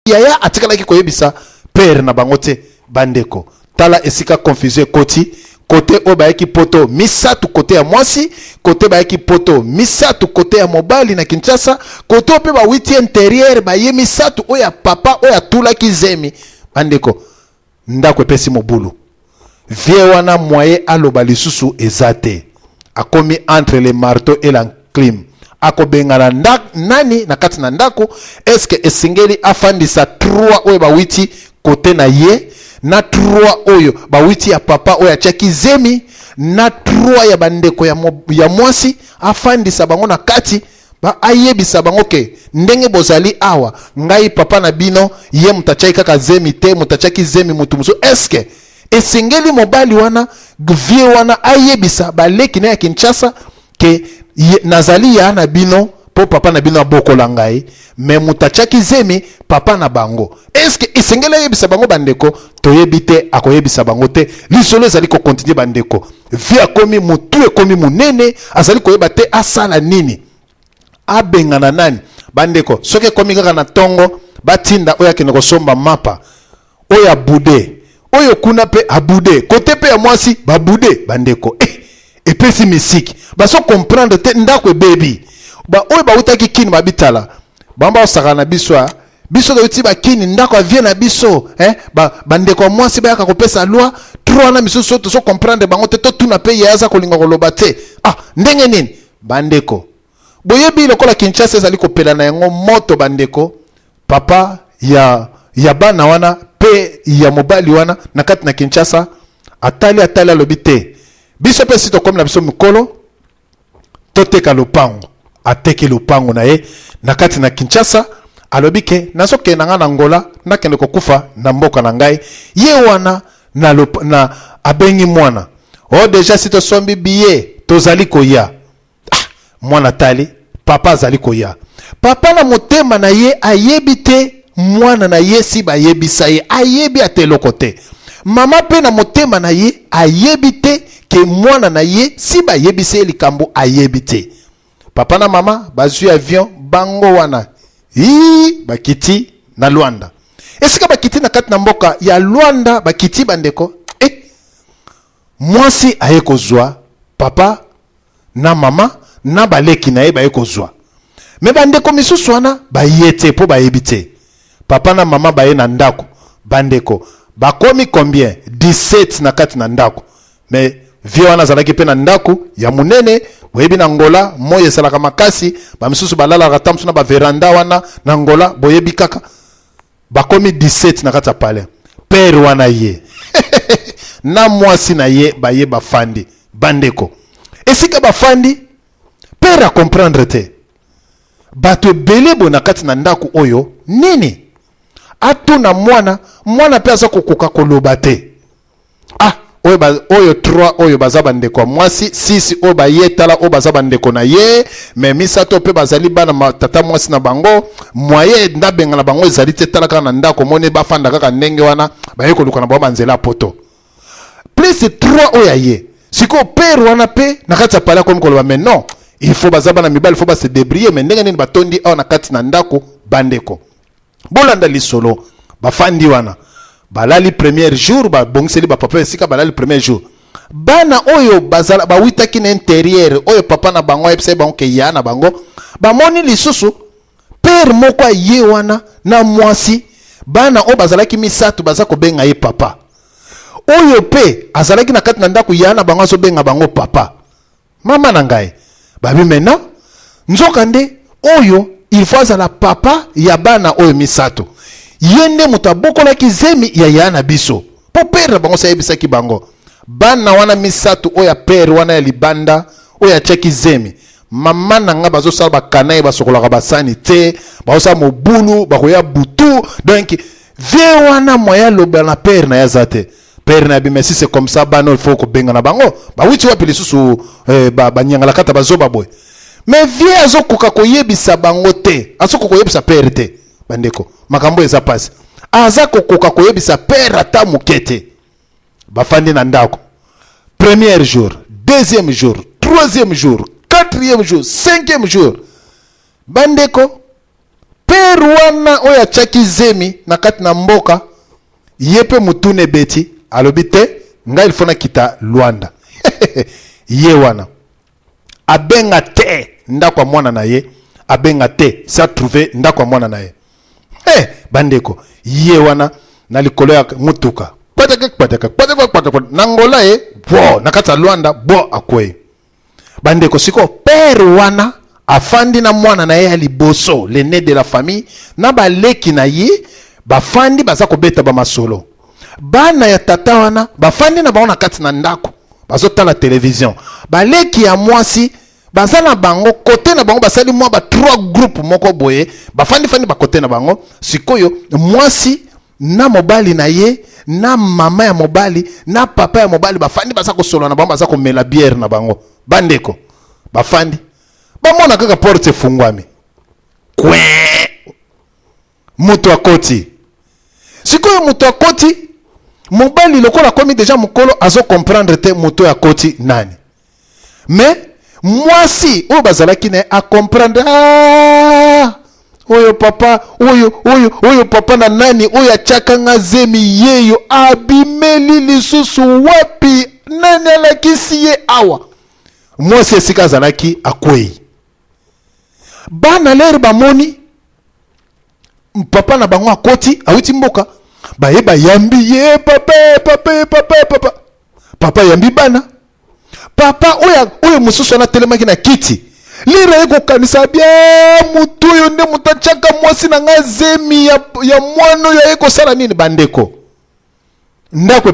yaya atikalaki koyebisa père na bango te. Bandeko tala esika confusion koti côté o bayaki poto misatu côté ya mwasi, côté bayaki poto misatu côté ya mobali na Kinshasa, côté pe ba 8e intérieur ba ye misatu o ya papa o ya tulaki zemi. Bandeko ndako epesi mobulu vie wana moye aloba lisusu ezate akomi entre le marteau et l'enclume. Ako bengana nani na kati na ndako, eske esingeli afandisa 3 oyo ba 8 côté na ye, na 3 oyo ba 8 ya papa oyo achaki zemi, na 3 ya bandeko ya mwasi afandisa bango na kati ba ayebisa bango ke ndenge bozali awa ngai papa na bino ye mutachaki kaka zemi te, mutachaki zemi mutu muso. Eske esingeli mobali wana vie wana ayebisa baleki na ya Kinshasa ke nazali ya na bino po papa na bino abokola ngai me mutachaki zemi papa na bango. Eske esengeli ayebisa bango bandeko? Toyebi te, akoyebisa bango te. Lisolo ezali ko continue bandeko. Vie akomi mutu ekomi munene, azali koyeba te asala nini, abengana nani. Bandeko soki komi kaka na tongo batinda oya kene kosomba mapa oya bude oyo kuna pe abude kote pe ya mwasi babude bandeko epesi misiki baso comprendre te ndako baby ba oyo ba utaki kini babitala bamba osaka na biso biso do uti ba kini ndako avie na biso bandeko mwasi ba yaka kopesa loi 3 na miso soto so comprendre bango te to tuna pe yaza kolinga koloba te ndenge nini bandeko boyebi lokola Kinshasa ezali kopela na yango moto bandeko papa ya bana wana pe ya mobali wana na kati na Kinshasa atali alobi te biso pe sito comme na biso mikolo toteka lopango ateki lopango na ye na kati na Kinshasa alobi ke nasoke na nga na Angola nakende kokufa na mboka na ngai ye wana na abengi mwana deja sito sombi biye tozali koya mwana tali papa azali koya papa na motema na ye ayebi te mwana na ye si ba yebisa ye ayebi ateloko te. Mama pe na motema na ye ayebi te ke mwana na ye si ba yebisa ye likambo ayebi te. Papa na mama bazui avion bango wana bakiti na Luanda. Esika bakiti na kati na mboka ya Luanda bakiti bandeko mwasi aye kozwa papa na mama na baleki na ye baye kozwa me bandeko misusu wana bayete po bayebi te. Papa na mama baye na ndako bandeko bakomi combien 17 na kati na ndako me vie wana zalaki pe na ndako ya munene boyebi na Angola moye esalaka makasi bamisusu balalaka tamsu na baveranda wana na Angola boyebi kaka bakomi 17 na kati ya pale père wana ye na mwasi na ye baye bafandi bandeko esika bafandi père a comprendre te bato belebo na kati na ndako oyo nini atuna mwana pe aza kokoka koloba te oyo 3 oyo baza bandeko mwasi 6 oyo bayetala oyo baza bandeko na ye me misato pe bazali bana tata mwasi na bango moye ndabenga na bango ezali te tala kaka na ndako mone bafanda kaka ndenge wana baye koluka na bango banzela poto plus 3 oyo ye siko père wana pe na kati ya pala komi koloba mais non il faut baza bana mibali il faut se débrouiller mais ndenge nini batondi awa na kati na ndako bandeko bolanda lisolo bafandi wana balali premier jour bongiseli papa esika balali premier jour bana oyo bazala bawitaki na intérieur oyo papa na bango epesa bango ke ya na bango bamoni lisusu père moko ye wana na mwasi bana oyo bazalaki misatu baza kobenga ye papa oyo pe azalaki na kati na ndako ya na bango azobenga bango papa mama na ngai babi maintenant nzoka nde oyo il faut azala papa ya bana oyo misatu yende mutabokolaki zemi ya na biso po père bango sayebisaki bango bana wana misatu oya père wana ya libanda oya cheki zemi mama na nga bazosala bakanayi basokolaka basani te bazosala mobulu bakoya butu donc vie wana moya loba na père na yaza te père na bi merci c'est comme ça bana il faut ko benga na bango ba witi wapi lisusu banyangala kata bazoba boy mais vie azokoka koyebisa bango te azokoka koyebisa père te bandeko makambo eza pasi aza kokoka koyebisa père ata mukete bafandi na ndako premier jour deuxième jour troisième jour quatrième jour cinquième jour bandeko père wana oya chaki zemi na kati na mboka yepe mutune beti alobite nga il fona kita Luanda ye wana abenga te ndako mwana na ye abenga te sa trouver ndako mwana na ye bandeko ye wana na likolo ya mutuka pataka nangola ye bo nakata Luanda bo akwe bandeko siko père wana afandi na mwana na ye ya liboso l'aîné de la famille na baleki na ye bafandi baza kobeta ba masolo bana ya tata wana bafandi na baona kati na ndako bazotala télévision baleki ya mwasi baza na bango kote na bango basali mwa ba 3 groupe moko boye bafandi ba kote na bango sikoyo mwasi na mobali na ye na mama ya mobali na papa ya mobali bafandi baza kosolo na bango baza komela bière na bango bandeko bafandi bamona kaka porte fungwami kwe mutu akoti sikoyo mutu akoti mobali lokola komi deja mukolo azo comprendre te mutu akoti nani mais mwasi oyo bazalaki na a comprendre oyo papa oyo papa na nani oyo achaka nga zemi yeyo abimeli lisusu wapi nani alakisi ye awa mwasi esika azalaki akwei bana lere bamoni papa na bango akoti awiti mboka bayeba yambi ye papa yambi bana papa oyo mususu na telemaki na kiti lire eko kanisa bia mutu yo nde mutachaka mwasi na nga zemi ya mwano ya eko sala nini bandeko ndako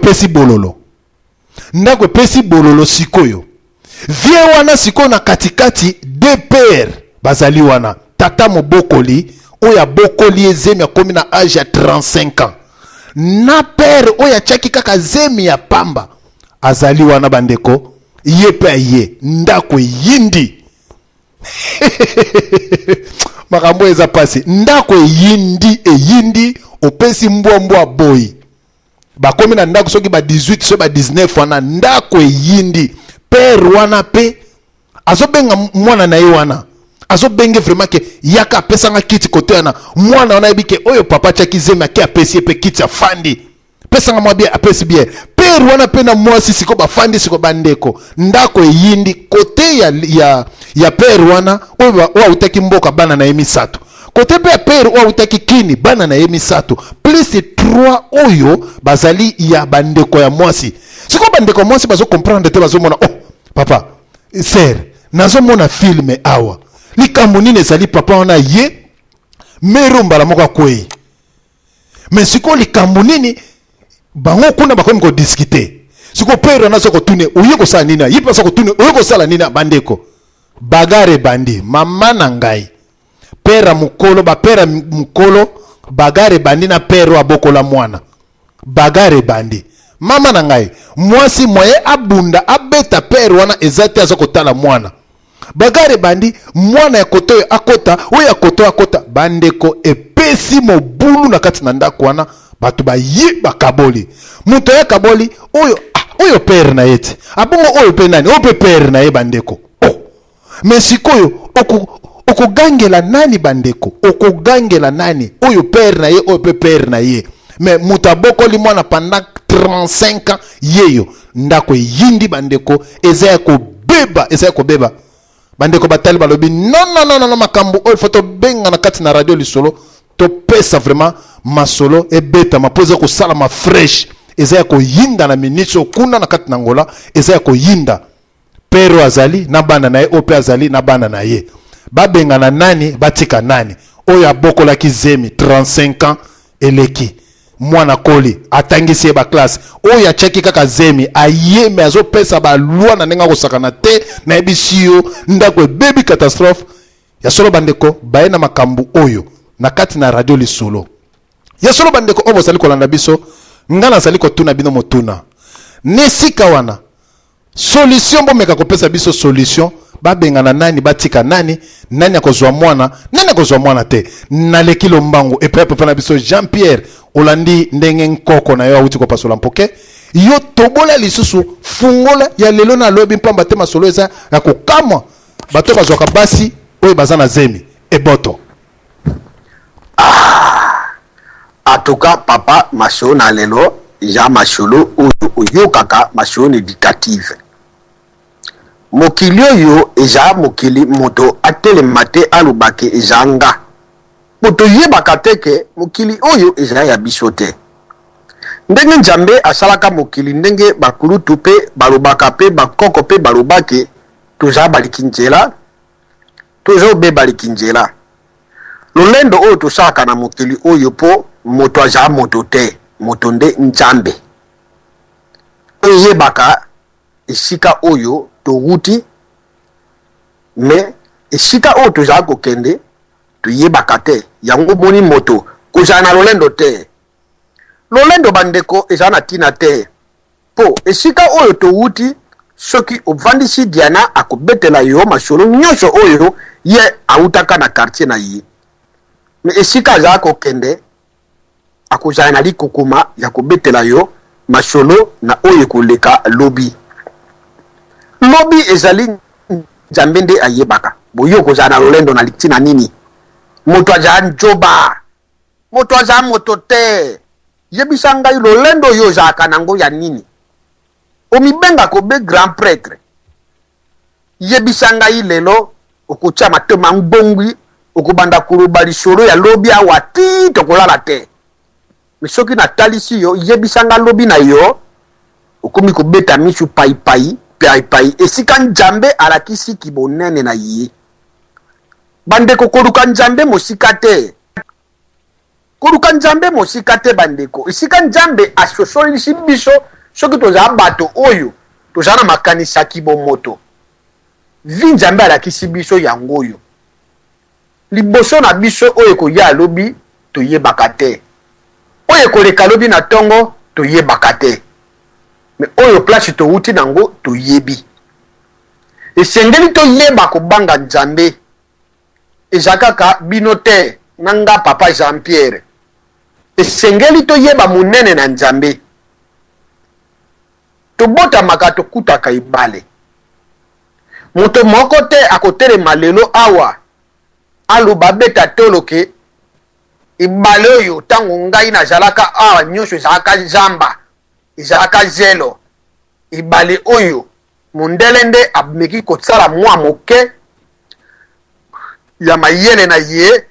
pesi bololo sikoyo vie wana sikoyo na katikati de père bazali wana tata mobokoli oya bokoli ezemi ya komi na age ya 35 ans na père oya chaki kaka zemi ya pamba azali wana bandeko ye pe ye ndako yindi makambo eza pasi ndako yindi opesi mbwa boy bakomi na ndako soki ba 18 so ba 19 wana ndako yindi père wana pe azobenga mwana na ye wana azobenge vraiment ke yaka pesanga kiti kote wana mwana wana ebike oyo papa chaki zemi ake apesi pe kiti afandi pesanga mwa bien apesi bien père wana pe na mwasi siko bafandi siko bandeko ndako yindi kote ya père wana oyo utaki mboka bana na emisato kote pe père oyo utaki kini bana na emisato plus 3 oyo bazali ya bandeko ya mwasi siko bandeko ya mwasi bazo comprendre te bazo mona papa sœur nazo mona filme awa likambo nini ezali papa wana ye meromba la moko akwei mais siko likambo nini bango kuna bakomi ko discuter siko père na soko tune oye ko sala nini yipa soko tune oye ko sala nini bandeko bagare bandi mama na ngai père mukolo ba père mukolo bagare bandi na père abokola mwana bagare bandi mama na ngai mwasi moye abunda abeta père wana ezate azoko tala mwana bagare bandi mwana ya koto akota oya koto akota bandeko epesi mobulu na kati na ndako wana batu ba kaboli muto ya kaboli oyo père na yete abongo oyo pe nani oyo pe père na ye bandeko mais sikoyo okogangela nani bandeko okogangela nani oyo père na ye oyo pe père na ye mais muto abokoli mwana pendant 35 ans yeyo ndako yindi bandeko eza ya kobeba bandeko batali balobi non makambo oyo foto benga na kati na radio lisolo to pesa vraiment masolo ebeta mapoza ko sala ma fresh eza ya koyinda na miniso kuna na kati na ngola eza ya koyinda pero azali na bana na ye ope azali na bana na ye babenga na nani batika nani oyo abokola kizemi 35 ans eleki mwana koli atangisi ba classe oyo acheki kaka zemi ayeme azopesa ba loi na nenga kosakana te na ebisiyo ndako baby catastrophe ya solo bandeko baye na makambu oyo na kati na radio lisolo ya solo bandeko obo sali kolanda biso ngana sali kotuna bino motuna nesika wana solution bomeka kopesa biso solution babenga na nani batika nani akozwa mwana te naleki lombango epepe na biso Jean Pierre olandi ndenge nkoko na yo awuti ko pasola mpoke yo tobola lisusu fungola ya lelo na lobi mpamba te masolo eza ya kokamwa bato bazwaka basi oyo bazana zemi eboto En tout cas, papa, masho na lelo, ja masholo oyo kaka masho éducative. Mokili oyo eja mokili moto atele mate alubake ejanga. Moto yebaka teke mokili oyo eja ya bisote. Ndenge Nzambe asalaka mokili ndenge bakulutu pe balubaka pe bakoko pe balubake toza balikinjela. Toza obe balikinjela. Lolendo oyo tosaka na mokili oyo po moto aja moto te, moto nde Nzambe. Oyebaka esika oyo toguti, me esika oyo toza kokende toyebaka te. Yango moni moto koza na lolendo te. Lolendo bandeko eza na tina te. Po esika oyo toguti soki ovandisi Diana akobetela yo masolo nyonso oyo ye autaka na quartier na ye. Me esika aza kokende akozala na likukuma ya kobetela yo masolo na oyo koleka lobi. Lobi ezali Nzambe nde ayebaka. Boyo kozala na lolendo na litina nini. Moto aza njoba. Moto aza moto te. Yebisa ngai lolendo yo zaka nango ya nini. Omibenga kobe grand prêtre. Yebisa ngai lelo okucha matema ngbongwi okubanda kuluba lisoro ya lobi awa ti tokolala te. Misoki na talisi yo yebisanga lobi na yo okomi kobeta misu pai esika Nzambe alakisi kibonene na ye. Bandeko koluka Nzambe mosika te. Koluka Nzambe mosika te bandeko. Esika Nzambe asosolisi biso soki toza bato oyo toza na makanisa kibomoto. Vi Nzambe alakisi biso yango oyo. Liboso na biso oyo koya lobi toyebaka te. Oyo koleka lobi na tongo toyebaka te. Me oyo place touti nango toyebi. Esengeli toyeba kobanga Nzambe. Ezakaka bino te nanga papa Jean-Pierre. Esengeli toyeba munene na Nzambe. Tobota maka tokutaka ibale. Moto moko te akotelema lelo awa aluba beta toloke ibale oyo tango ngai nazalaka awa nyonso ezalaka zamba ezalaka zelo. Ibale oyo mundele nde abmeki kotsala mwa moke ya mayele na ye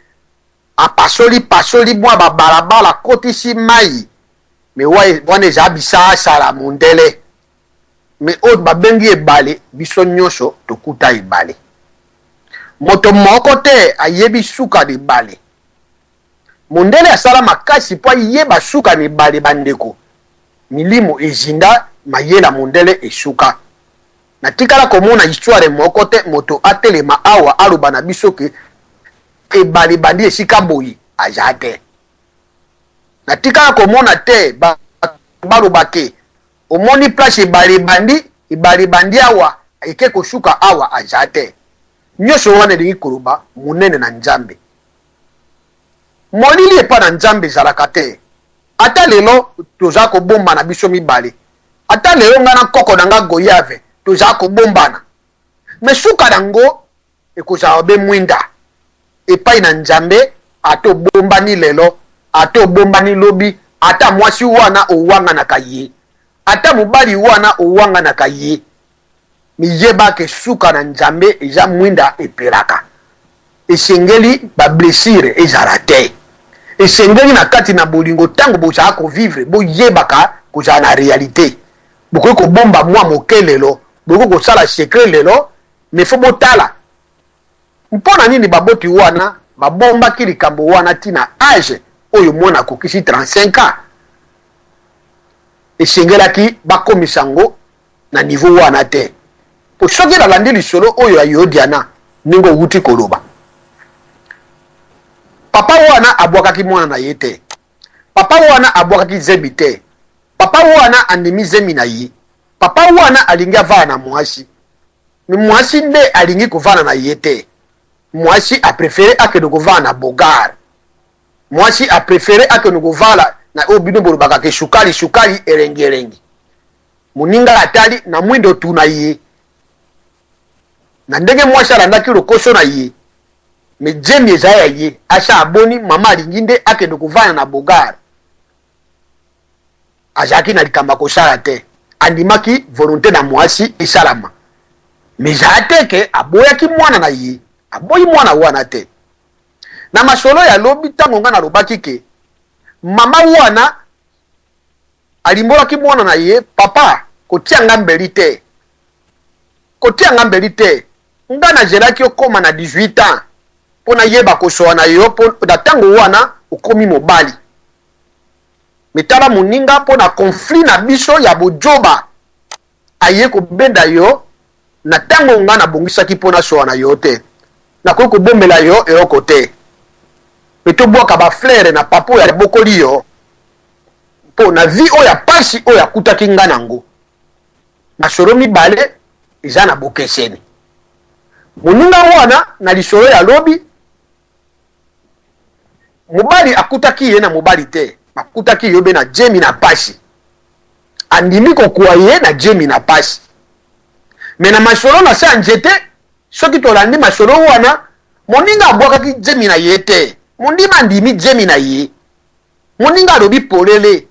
pasoli mwa babalabala kotisi mai me wana eza bisa asala mundele. Me oyo babengi ebale biso nyonso tokuta ebale. Moto moko te ayebi suka de bale. Mundele asala makasi po ayeba suka ne bale bandeko. Milimo ezinda mayela mundele esuka. Na tikala komona histoire moko te moto atelema awa aluba na biso ke ebale bandi esika boyi ajate. Na tikala komona te baluba ke omoni place ibali bandi awa eke kosuka awa ajate. Nyonso wana elingi koloba munene na Nzambe. Molili epa na Nzambe ezalaka te. Ata lelo toza kobomba na biso mibale. Ata lelo nga na koko na nga Goyave toza kobombana. Me suka nango ekozala be mwinda. Epai na Nzambe ato bombani lelo, ato bombani lobi, ata mwasi wana owanga na kaye. Ata mubali wana owanga na kaye. Miyeba ke suka na Nzambe eza mwinda epelaka. Esengeli ba blessure ezala te. Esengeli na kati na bolingo tango bozala ko vivre bo yebaka kozala na réalité. Boko ko bomba mwa moke lelo, boko ko sala secret lelo, me fo botala. Mpona nini baboti wana babomba kilikambo wana tina age oyo mwana kokisi 35 ans. Esengelaki bakomisango na niveau wana te. Po soki na landi lisolo oyo ya Diana ningo wuti koloba. Papa wana abwakaki mwana na ye te. Papa wana abwakaki zemi te. Papa wana andimi zemi na ye. Papa wana alingi avana na mwasi. Mais mwasi nde alingi kovana na ye te. Mwasi a préféré akende kovana na bogar. Mwasi a préféré akende kovala na obino bolobaka ke shukali erengi. Muninga atali na mwindo tu na ye. Na ndenge mwasi alandaki lokoso na ye. me jemi ezaya ye asha aboni mama alinginde akende kuvana na bogara azaki na likamba kosala te andimaki volonté na mwasi esalama me zate ke aboyaki mwana na ye aboyi mwana wana te na masolo ya lobi tango nga nalobaki ke mama wana alimbolaki mwana na ye papa kotia nga mbeli te kotia nga mbeli te nga nazelaki okoma na 18 ans mpo nayeba kosowa na yo mpo na ntango wana okomi mobali metala moninga mpo na konflit na biso ya bojoba aye kobenda yo na ntango nga nabongisaki mpo nasowa na yo te nakoki kobombela yo eloko te me tobwaka baflere na papa oyo abokoli yo mpo na vi oyo ya pasi oyo akutaki nga nango masolo mibale eza na bokeseni moninga wana na lisolo ya lobi mobali akutaki ye na mobali te akutaki yo be na jemi na pasi andimi kokuwa ye na jemi na pasi me na masolo na se ya nzete soki tolandi masolo wana moninga abwakaki jemi na ye te mondima andimi jemi na ye moninga alobi polele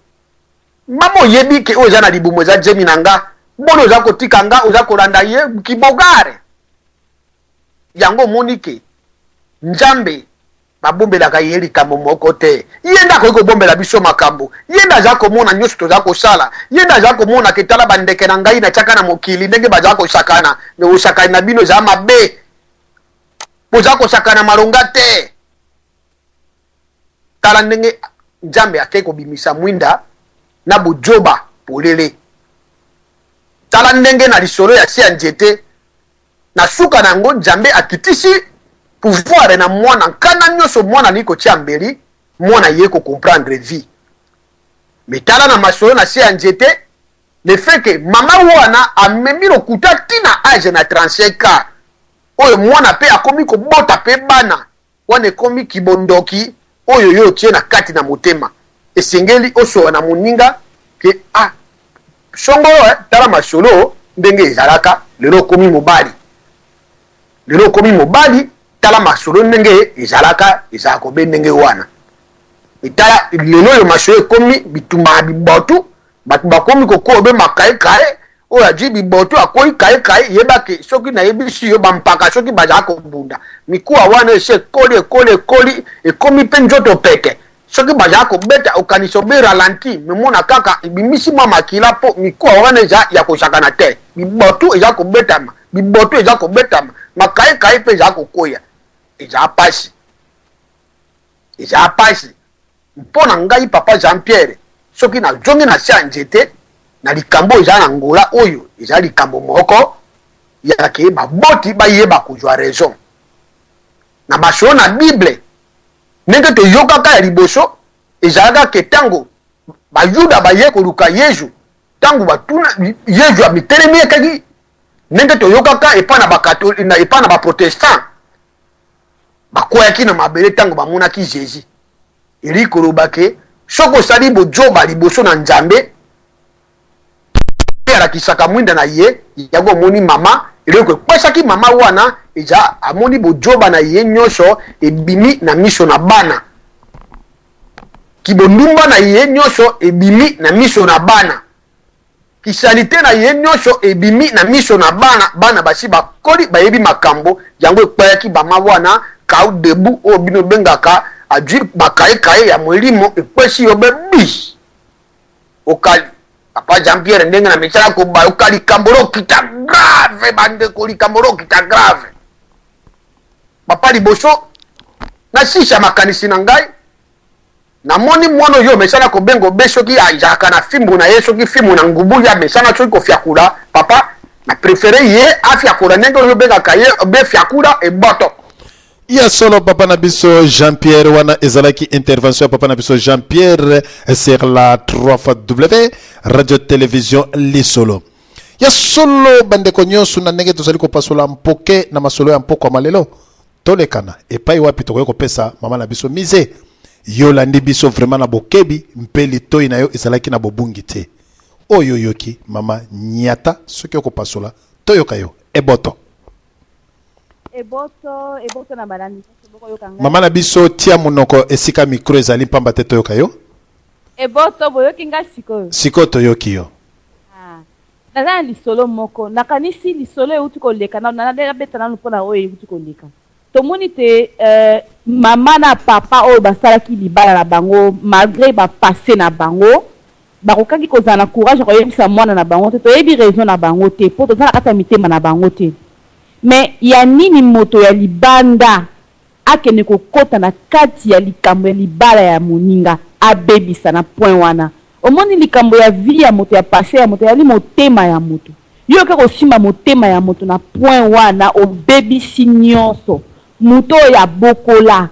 mama oyebi ke oyo eza na libumu eza jemi na nga mbona oza kotika nga oza kolanda ye kibogare yango omoni ke nzambe babombelaka ye likambo moko te ye nde akoki kobombela biso makambo ye nde aza komona nyonso toza kosala ye nde aza komona ke tala bandeke na ngai natiaka na mokili ndenge baza kosakana me osakani na bino eza mabe boza kosakana malonga te tala ndenge nzambe akei kobimisa mwinda na bojoba polele tala ndenge na lisolo ya se ya nzete na suka na yango nzambe akitisi pouvoir na mwana nkana nyonso mwana ali kotia mbeli mwana ye kocomprendre vie me tala na masolo na se ya nzete le fait que mama wana amemi lokuta tina age na 35 ans oyo mwana pe akomi kobota pe bana wana ekomi kibondoki oyo yo otie na kati na motema esengeli osowa na moninga ke songo tala masolo ndenge ezalaka lelo okomi mobali lelo okomi mobali tala masolo ndenge ezalaka ezala kobe ndenge wana etala lelo oyo masolo ekomi bitumba bibotu bato bakomi kokobe makaekae oyo aji bibotu akoi kaekae yebake soki nayebisi yo bampaka soki bazala kobunda mikuwa wana ese ekoli ekomi mpe nzoto peke soki bazala kobeta okanisa obe ralanti memona kaka ebimisi mwa makila mpo mikuwa wana eza ya kosakana te bibotu eza kobetama bibotu eza kobetama makaekae mpe eza kokoya eza pasi mpo na ngai papa Jean Pierre soki na jongi na se ya nzete na likambo eza na ngola oyo eza likambo moko yake baboti bayeba kozwa raison na masolo na bible ndenge toyokaka ya liboso ezalaka ke ntango bayuda baye koluka yesu ntango batuna yesu amitelemi ekaki ndenge toyokaka epa na baprotestant bakweyaki na mabele ntango bamonaki jésus eri koloba ke soki osali bojoba liboso na nzambe alakisaka mwinda na ye yango omoni mama eloko ekwesaki mama wana eza amoni bojoba na ye nyonso ebimi na miso na bana kibondumba na ye nyonso ebimi na miso na bana kisalite na ye nyonso ebimi na miso na bana basi bakoli bayebi makambo yango ekweyaki mama wana kau debu oyo bino bengaka ajwi bakaekae ya molimo ekwesi yo bebi okali papa Jean Pierre ndenge na mesala koba okali kambolo kita grave bandeko likambolo kita grave papa liboso na sisa makanisi na ngai namoni mwana oyo mesala kobengo be soki ajaka na fimbu na ye soki fimbu na ngubu ya mesala soki kofiakula papa na préféré ye afiakula ndenge oyo bengaka ye be fiakula eboto ya solo papa na biso Jean Pierre wana ezalaki intervention papa na biso Jean Pierre sur la 3W radio télévision lisolo ya solo bandeko nyonso na ndenge tozali kopasola mpoke na masolo ya mpoko malelo tolekana epai wapi tokoki kopesa mama na biso mise yo landi biso vraiment na bokebi mpeli toyi na yo ezalaki na bobungi te oyo yoki mama nyata soki okopasola toyoka yo eboto eboto na balandi boko yokanga Mama na biso tia munoko esika micro ezali pamba te toyoka yo. eboto boyoki nga sikoyo Siko toyoki yo. naza na lisolo moko nakanisi lisolo euti koleka na beta nanu mpona oyo euti koleka tomoni te mama na papa oyo basalaki libala na bango malgré bapase na bango bakokaki kozala na courage ya koyebisa mwana na bango te toyebi raison na bango te mpo toza na kati ya mitema na bango te me ya nini moto ya libanda akende kokota na kati ya likambo ya libala ya moninga abebisa na point wana omoni likambo ya vie ya moto ya passé ya moto yali motema ya moto yo ke kosimba motema ya moto na point wana obebisi nyonso moto ya bokola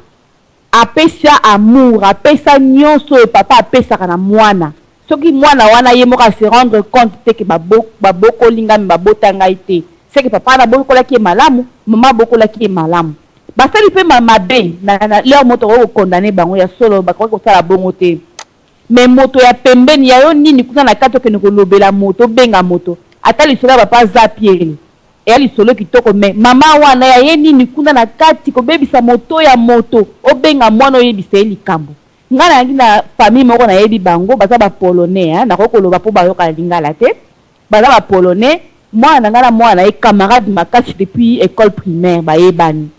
apesa amour apesa nyonso oyo papa apesaka na mwana soki mwana wana ye moko se rendre compte te ke babokoli ngami babota ngai te seke papa na bokolaki ye malamu mama bokolaki ye malamu basali mpe mabe na leo moto okokondane bango ya solo bakoki kosala bongo te me moto ya pembeni ya yo nini kuna na kati okende kolobela moto obenga moto ata lisolo ya papa za piele eya lisolo kitoko me mama wana ya ye nini kuna na kati kobebisa moto ya moto obenga mwana oyebisa ye likambo nga nayangi na famille moko nayebi bango baza bapolonais nakoki koloba mpo bayoka lingala te baza bapolonais mwana na nga na mwana na ye camarade makasi depuis école primaire bayebani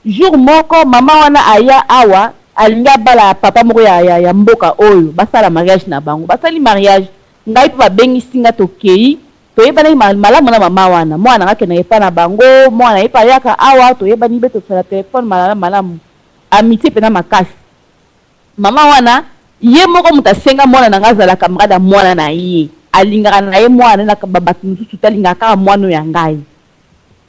jour moko mama wana aya awa alingi abala papa moko ya mboka oyo basala mariage na bango basali mariage ngai mpe babengisi nga tokei toyebanaki malamu na mama wana mwana nga kende epa na bango mwana ye pa yaka awa toyebani mpe tosala telefone malamu amitié mpena makasi mama wana ye moko moto asenga mwana na nga azala camarade ya mwana na ye alingaka na ye mwana na bato mosusu te alingaka kaka mwana oyo ya ngai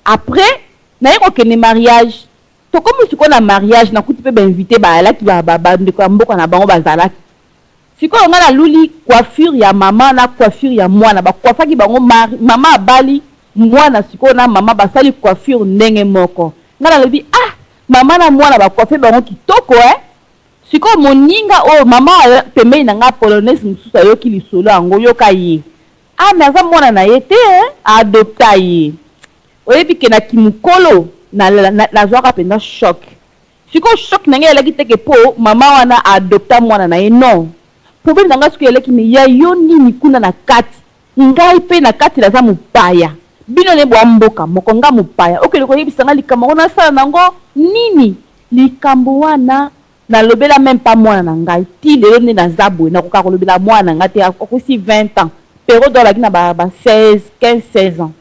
après naye kokende mariage tokomi sikoyo na mariage nakuti mpe bainvité bayalaki bandeko ya mboka na bango bazalaki sikoyo nga naluli coiffure ya mama na coiffure ya mwana bakoifaki bango mama abali mwana sikoyo na mama basali coiffure ndenge moko nga nalobi mama na mwana bakoife bango kitoko sikoyo moninga oyo mama pembeni na nga polonaise mosusu ayoki lisolo yango yoka ye me aza mwana na ye te aadopta ye oyebi ke na kimokolo nazwaka mpenza choc sikoyo choc na ngai eleki teke mpo mama wana aadopta mwana na ye non problème na ngai sikoyo eleki me ya yo nini kuna na kati ngai mpe na kati naza mopaya bino ne bwa mboka moko nga mopaya okende koyebisa nga likambo ngo nasala nango nini likambo wana nalobela même pas mwana na ngai ti lelo nde naza boye nakoka kolobela mwana na ngai te akosi 20 ans periode olaki na ba 15-16 ans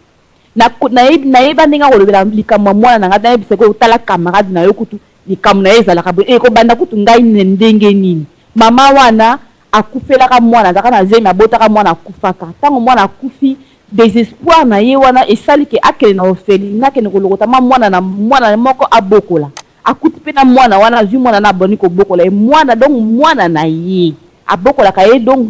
nayeba ndenge akolobela likambo ya mwana na ngai nayebisa ko otala camarade na yo kutu likambo na ye ezalaka boye ekobanda kutu ngai ndenge nini mama wana akufelaka mwana azalaka na zemi abotaka mwana akufaka ntango mwana akufi désespoir na ye wana esali ke akende na orpheline akende kolokota mwana moko abokola akuti mpe na mwana wana azwi mwana na aboni kobokola ye mwana donc mwana na ye abokolaka ye donc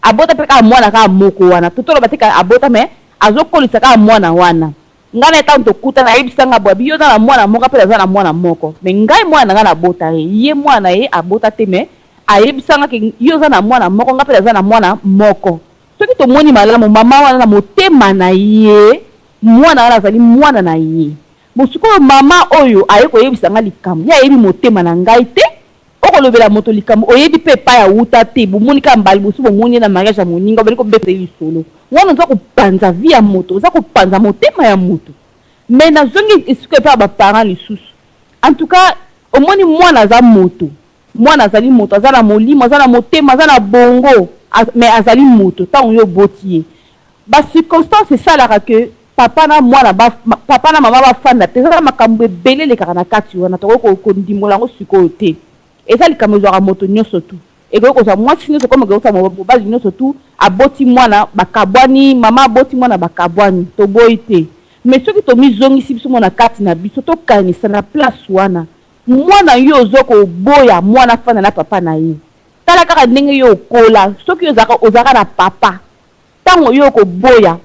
abota mpe kaka mwana kaka moko wana totoloba te abota me azokolisa kaka mwana wana ngai na etango tokuta nayebisanga bwabi yo na mwana moko mpe aza na mwana moko me ngai mwana na ngai nabota ye mwana ye abota te me ayebisanga ke yo oza na mwana moko ngai mpe aza na mwana moko soki tomoni malamu mama wana na motema na ye mwana wana azali mwana na ye mosikoyo mama oyo aye koyebisa nga likambo ye ayebi motema na ngai te okolobela moto likambo oyebi mpe epai awuta te bomoni kaka mbali bosu bomoni na mariage ya moninga obali kobeta ye lisolo wana oza kopanza vi ya moto oza kopanza motema ya moto me nazongi esiko epai ya baparent lisusu en tout cas omoni mwana aza moto mwana azali moto aza na molimo aza na motema aza na bongo me azali moto ntango yo oboti ye bacirconstance esalaka ke papa na mama bafanda te ezaka makambo ebele elekaka na kati wana tokoki kondimbola yango sikoyo te eza likambo ezwaka moto nyonso tu ekoki kozwa mwasi nyonso koma ekoki kozwa mobali nyonso tu aboti mwana bakabwani mama aboti mwana bakabwani toboyi te me soki tomizongisi biso mwana kati na biso tokanisa na place wana mwana yo ozokoboya mwana fanda na papa na ye tala kaka ndenge yo okola soki ozalaka na papa ntango yo okoboya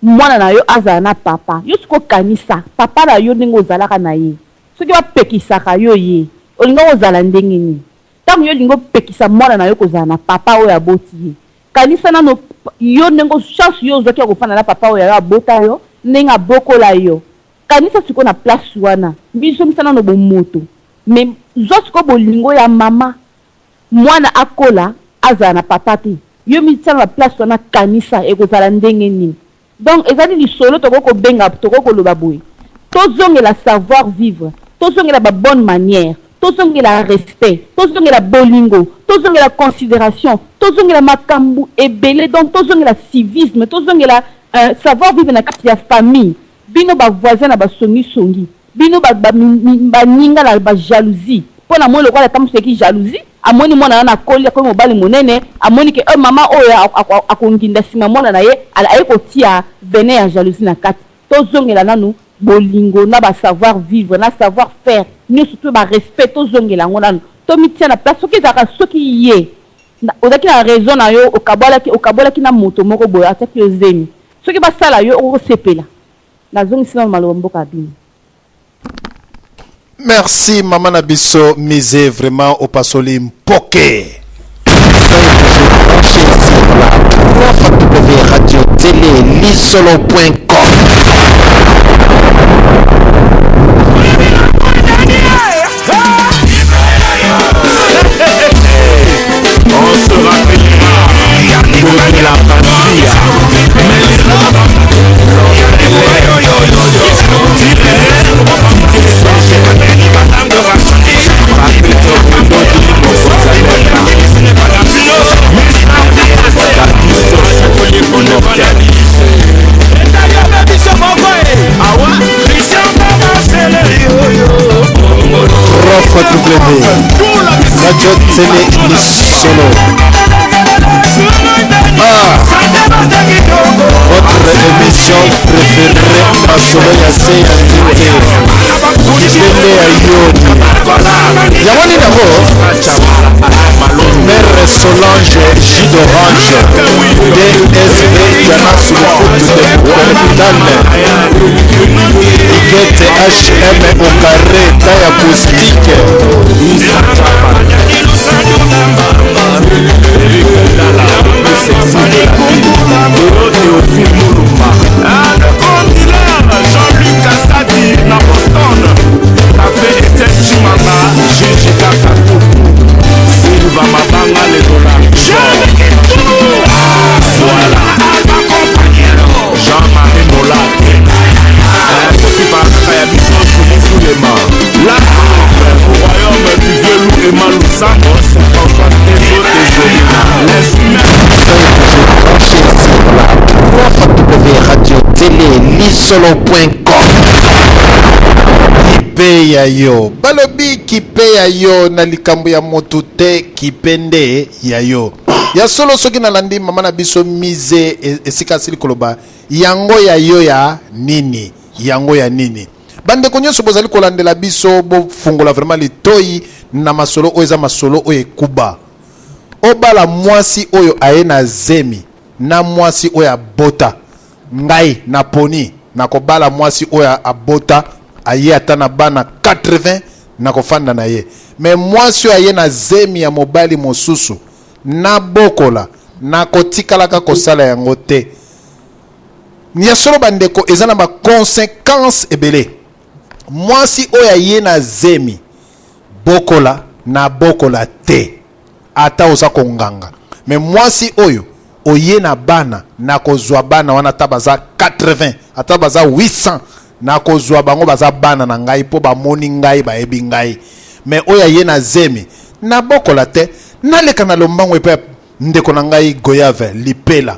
mwana na yo azala na papa yo soki okanisa papa na yo ndenge ozalaka na ye soki bapekisaka yo ye olinga kozala ndenge nini ntango yo olinga opekisa mwana na yo kozala na papa oyo aboti ye kanisa nano yo ndenge chance yo ozwaki ya kofanda na papa oyo yo abota yo ndenge abokola yo kanisa siko na place wana biso misana no bomoto mais zo siko bolingo ya mama mwana akola aza na papa te yo misana na place wana kanisa ekozala ndenge nini donc ezali lisolo tokoko benga tokoko loba boye tozongela savoir vivre tozongela ba bonne manière tozongela respect tozongela bolingo tozongela considération tozongela makambu ebele donc tozongela civisme tozongela savoir vivre na kati ya famille bino ba voisin na ba songi bino ba ninga na ba jalousie pona mo lokola tamuso ki jalousie amoni mwana na kolia ko mobali monene amoni ke mama oyo akonginda sima mwana na ye aye kotia venin ya jalousie na kati tozongela nanu bolingo na ba savoir vivre na savoir faire ni surtout ba respect tozongela ngo nanu to mitia na place soki zaka soki ye ozaki na raison na yo okabola ki na moto moko boya ataki yo zemi soki basala yo okosepela nazongi sina maloba mboka bino. Merci Maman Nabiso Misé vraiment au Pasoli Mpoké. Radio Télé Lisolo.com. On se rappellera la Radio Télé Lisolo. Votre émission préférée à Solo Yassé Yandite Kipende Ayoni Yawani Nabo Mère Solange Jus d'Orange DSV Yana Sulukutu de Terminal Ikete HM au carré taille acoustique Jean-Luc Assadi na Boston Café Etienne Chimanga Gigi Kakakou Silva Mabanga les dollars Voilà Jean-Marie Molake Kofi Baraka ya biso sous les mains La au royaume du vieux loup et Malousango c'est François Tezo Radio Télé Lisolo.com. Kipe ya yo balobi kipe ya yo na likambo ya moto te kipende ya yo ya solo soki na landi Mama Nabiso Misé esika sili koloba yango ya yo ya nini yango ya nini bande konyoso bozali kolandela biso bo fungola vraiment litoi na masolo oyo eza masolo oyo ekuba obala mwasi oyo aye na zemi na mwasi oyo abota ngai na poni na kobala mwasi oyo abota aye ata na bana 80 na kofanda na ye mais mwasi oyo aye na zemi ya mobali mosusu na bokola na kotikalaka kosala yango te nya solo bandeko eza na ba conséquences ebele mwasi oyo aye na zemi bokola na bokola te ata oza konganga mais mwasi oyo oye na bana na kozwa bana wana ata baza 80 ata baza 800 na kozwa bango baza bana na ngai po bamoni ngai bayebi ngai mais oyo aye na zemi na bokola te naleka na lombango epe ndeko na ngai Goyave Lipela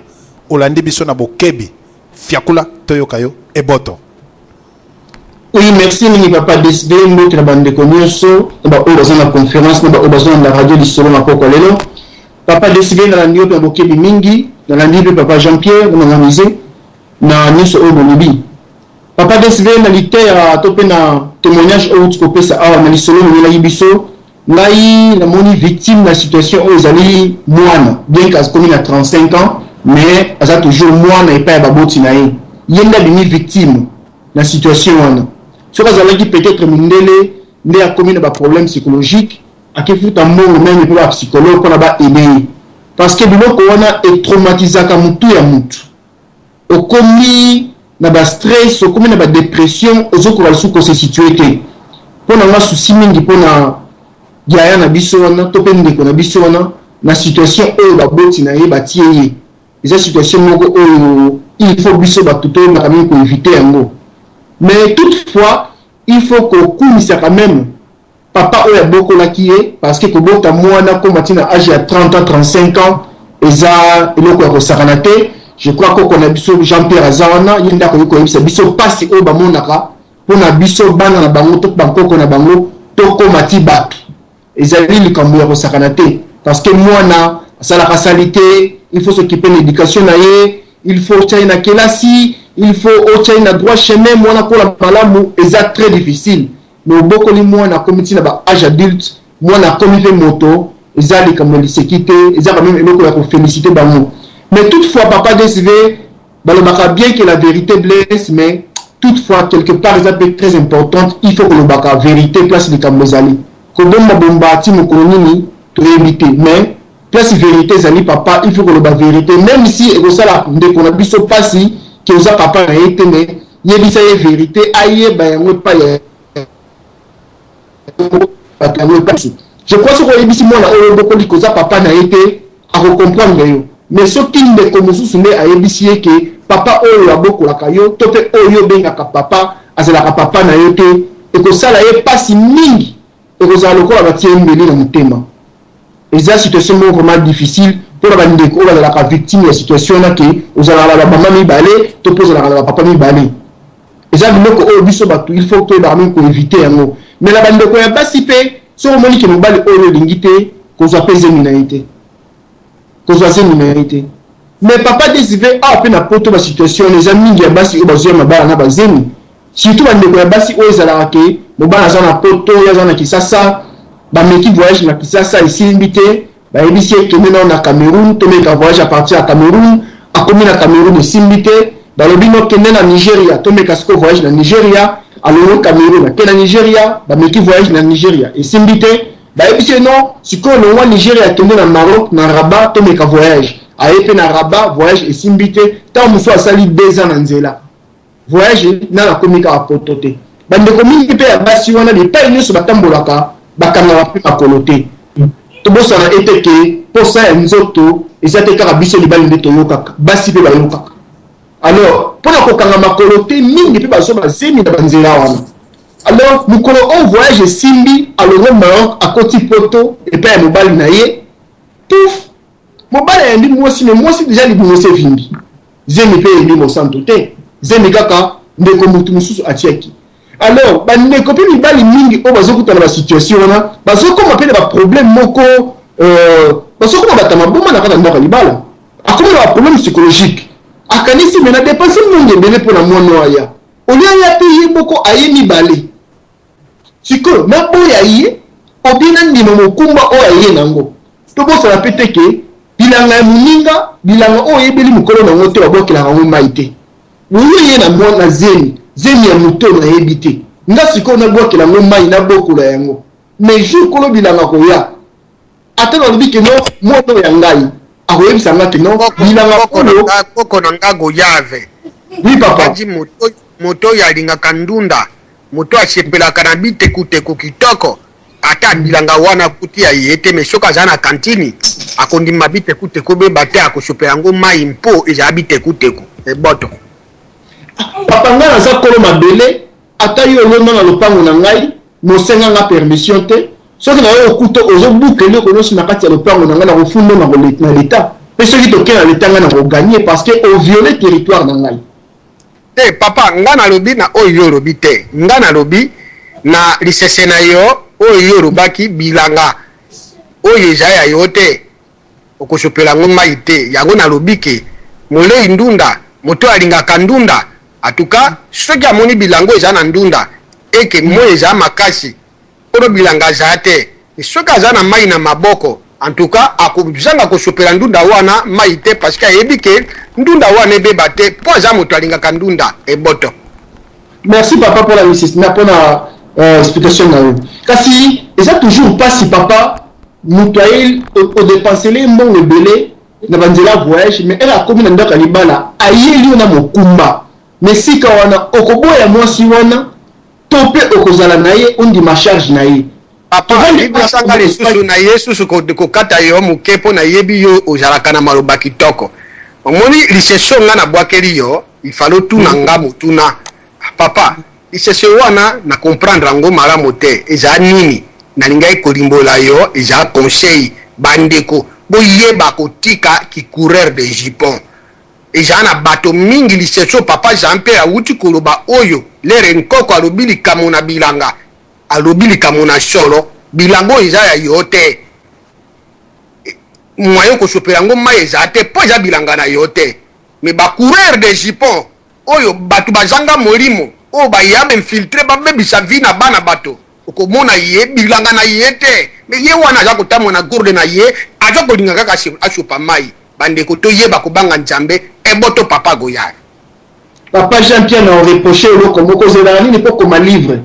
olandi biso na bokebi fiakula toyoka yo eboto. Oui, merci, mini papa DSB, nous qui avons des connaissances, nous avons la conférence, nous avons la radio du Solo Mapoko Lelo. Papa DSB, dans la nuit, nous avons Mingi, dans la nuit, papa Jean-Pierre, nous avons misé, dans la nuit, nous avons Papa DSB, dans l'ité, à topé dans témoignage, où tu peux ça, dans le Solo, nous avons biso, naï, la moni victime de la situation où ils allaient moine, bien qu'elle commune à 35 ans, mais elle a toujours moine et pas à baboti naï. Il y a une victime de la situation. Ce qui peut-être mundele ne a commis des problèmes psychologiques à qui fout un mot même pour un psychologue qu'on a aidé parce que nous on a traumatisé comme tout ya mutu au commis na ba stress okomi na ba dépression ozokoka lisusu kose situé te mpona nga susi mingi mpona yaya na biso wana to mpe ndeko na biso wana na situation oyo baboti na ye batie ye eza situation moko oyo il faut biso bato toyebaka mingi koévite yango mais toutefois il faut kokumisaka même papa oyo abokolaki ye parce que kobota mwana komba ntina age ya 30 ans 35 ans eza eloko ya kosakana te. Je crois qu'on a biso Jean-Pierre Azana ye ndako yeko yebisa biso pasi oyo bamonaka mpona biso bana na bango to bankoko na bango tokomati bato ezali likambo ya kosakana te parce que mwana asalaka sali te il faut s'occuper de l'éducation na ye il faut otyai na kelasi il faut otyai na droit chemin mwana kola malamu eza très difficile mais obokoli mwana akomi ntina ba age adulte mwana akomi mpe moto eza likambo liseki te eza quand même eloko ya kofélicité bango. Mais toutefois, papa DSV, balobaka bien que la vérité blesse, mais toutefois, quelque part, ça peut être très importante. Il faut que le baka vérité place de Kambozali. Kobomba bomba ti mokolonini, tu éviter. Mais place vérité zali papa, il faut que le baka vérité. Même si et ça là, dès qu'on a biso pasi, que vous a papa a été mais yebisa ye vérité, aye ba yango pa ya. Je crois que yebisi mona oyo bokoli koza papa na été à comprendre yo. Mais ce qui ne commence à ébisser que papa oyo abokolaka yo to pe oyo bengaka papa azalaka papa na yo te et que ça là est pas si mingi et que ça lokola batie mbeli na mutema eza situation vraiment difficile pour la ndeko oyo azalaka victime ya situation na ke ozalaka la mama mibale to poza la papa mibale eza biloko oyo biso bato il faut que ba même ko éviter yango mais la bandeko ya basi pe so omoni ke mobali oyo lingite ko zo apese minaité mais papa DSV a peine à poto la situation les amis ya basi o bazwa mabala na bazemi surtout bandeko ya basi o ezala ke mobala za na poto ya za na Kisasa ba meki voyage na Kisasa ici invité ba ebisi ke mena na Cameroun to meka voyage à partir à Cameroun akomi na Cameroun ici invité ba lobino ke na Nigeria to meka sko voyage na Nigeria alors Cameroun ke na Nigeria ba meki voyage na Nigeria ici invité. Bah et non, si qu'on a Nigeria tombé dans Maroc, dans Rabat, tout mes voyage. A été dans Rabat, voyage et simbité. Tant que soit sali 2 ans en Zela. Voyage dans la comique à pototé. Bah de comique pe basi wana de pas une sur batambolaka, bakanga pa koloté. To bossa na été que pour ça nzoto et ça te karabisé li bali de toyoka. Basi pe bayoka. Alors, pour la kokanga makoloté mingi pe baso bazemi na banzela wana. Alors, nous on voyage Simbi à l'euro Maroc à côté poto et puis à mobile naïe. Pouf! Mobile a dit moi aussi déjà les boulots vimbi. Zemi paye les mots sans tout. Zemi kaka ne komutu mususu atiaki. Alors, bah ne copie mi bali mingi au bazo kuta la situation là. Bazo comme appelle ba problème moko bazo comme batama boma na kana ndoka libala. A comme un problème psychologique. A kanisi mena dépenser monde bébé pour la mono aya. Au lieu ya payer beaucoup aye mi balé. Siko na boya ye obina ndimo mokumba o aye nango to bosa la pete ke bilanga muninga bilanga o yebeli mukolo na ngote wabokela ngo maite wuyo ye na mwana zemi ya muto na yebite nga siko na bokela ngo mai na bokola yango mais jour kolo bilanga ko ya atana libike no moto ya ngai akoyebisa ngate no bilanga koko na ngago yave oui papa kaji moto ya linga kandunda moto asepelaka na bitekuteku kitoko ata bilanga wana kutia yete mesoka zana kantini akondima bitekuteku be bate akosopela yango mai mpo eza bitekuteku eboto papa nga naza kolo mabele ata yo longa na lopango na ngai mosenga nga permission te soki na yo okuto ozobukele konosi na kati ya lopango na ngai na kofundo na l'état pe soki toke na l'état nga na koganye parce que o violer territoire na ngai. Te papa nga na lobi na oyo lobi te nga na lobi na lisese na yo oyo lobaki bilanga oyo ezaya yo te okosopela ngo mai te yango na lobi ke molei ndunda moto alingaka ndunda atuka soki amoni bilango eza na ndunda eke moyo eza makasi oyo bilanga za te soki aza na mai na maboko en tout cas akozanga kosopela ndunda wana mai te parce que ayebi ke ndunda wana ebeba te po aza moto alingaka ndunda eboto. Merci papa pour la pour la explication na yo kasi eza toujours pas si papa moto aye o dépenser les mbongo ebele na banzela voyage mais elle a komi na ndaka libala ayeli na mokumba mais sika wana okoboya mwasi wana to pe okozala na ye ondima charge na ye papa libasanga lisusu na ye susu kokata yo moke mpo na yebi yo ozalaka na maloba kitoko omoni liseso nga na bwakeli yo ifalo tuna nga motuna papa liseso wana na comprendre yango malamu te eza nini nalingai kolimbola yo eza conseil bandeko boyeba kotika kikoureur de jupon eza na bato mingi liseso papa Jean-Pierre awuti koloba oyo lere nkoko alobi likamo na bilanga alobi likamo na solo bilango eza ya yo te moyen kosopela yango mai eza te mpo eza bilanga na yo te me bacoureur de jupon oyo bato bazanga molimo oyo baya bainfiltre babebisa vi na bana bato okomona ye bilanga na ye te me ye wana aza kotambola na gourde na ye aza kolinga kaka asopa mai bandeko toyeba kobanga nzambe eboto papa goyar papa Jean-Pierre na reproché eloko moko ozela nini mpo koma livre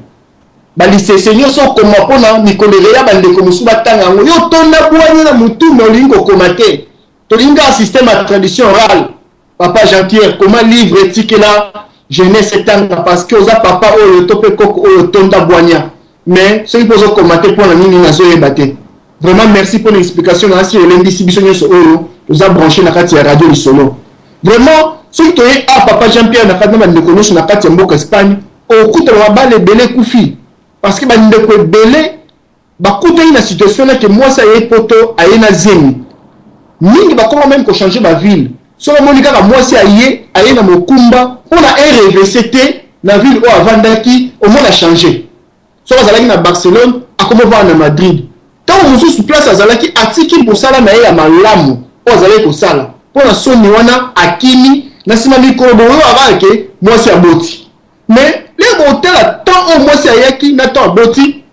balisese nyonso okoma mpona mikolele ya bandeko mosusu batanga yango yo tonda bwani na motu me olingi kokoma te tolingi asystème ya tradition orale papa Jean-Pierre koma livre etikela jeunesse etanga parce que oza papa oyo to mpe koko oyo tonda bwanya mais soki mpo ozokoma te mpona nini nazoyeba te vraiment merci pour l'explication nasi elendisi biso nyonso oyo toza branché na kati ya radio lisolo vraiment soki toye papa Jean-Pierre na kati na bandeko nyonso na kati ya mboka Espagne okutana mabale ebele kufi parce que bandeko ebele bakutani na situation nake mwasi aye poto aye na zemi mingi bakoma même kochanger baville so bamoni kaka mwasi aye na mokumba mpona RVC te na ville oyo avandaki omona changer so bazalaki na Barcelone akomovaa na Madrid ntango mosusu place azalaki atiki mosala na ye ya malamu oyo azalaki kosala mpona soni wana akimi na nsima mikolo oyo avake mwasi aboti mais lelo otala temps oyo mwasi ayaki na temps aboti